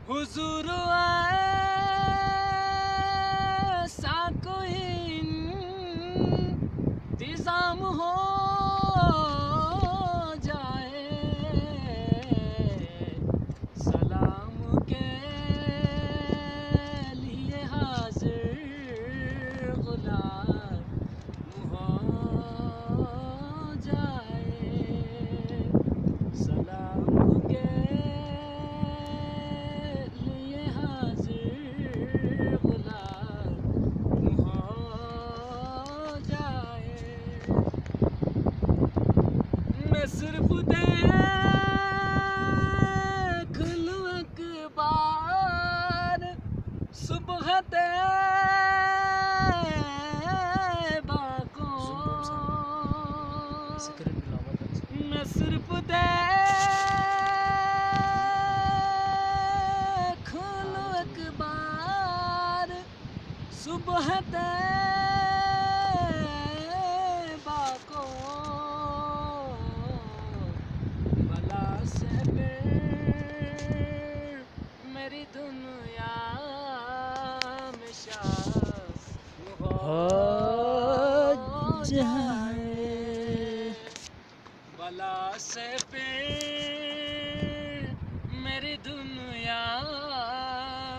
हुजूर ऐसा कोई इंतजाम हो जाए, सलाम के लिए हाजिर गुलाम हो जाए, सलाम के लिए हाजिर गुलाम हो जाए। मैं सिर्फ देख लूं एक बार सुबह तैबा को, मैं सिर्फ देख लूं एक बार सुबह तैबा को, भला से फिर मेरी दुनिया में शाम हो जाए, भला से फिर मेरी दुनिया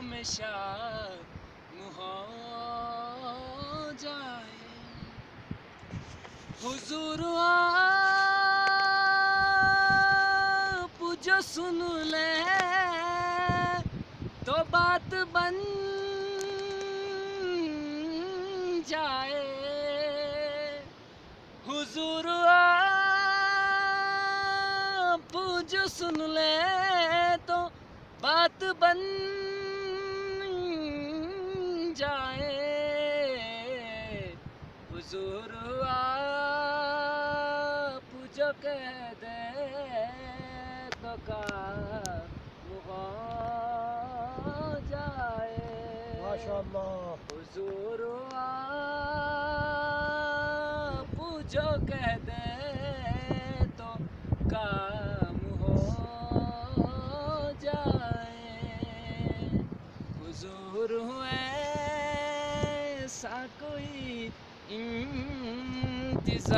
में शाम हो जाए। हुजूर आप जो सुन ले तो बात बन जाए, हुजूर आप जो सुन ले तो बात बन जाए, हुजूर आप जो कह दे तो काम हो जाए। माशाअल्लाह। हुजूर आप जो कह दे तो काम हो जाए, हुजूर ऐसा कोई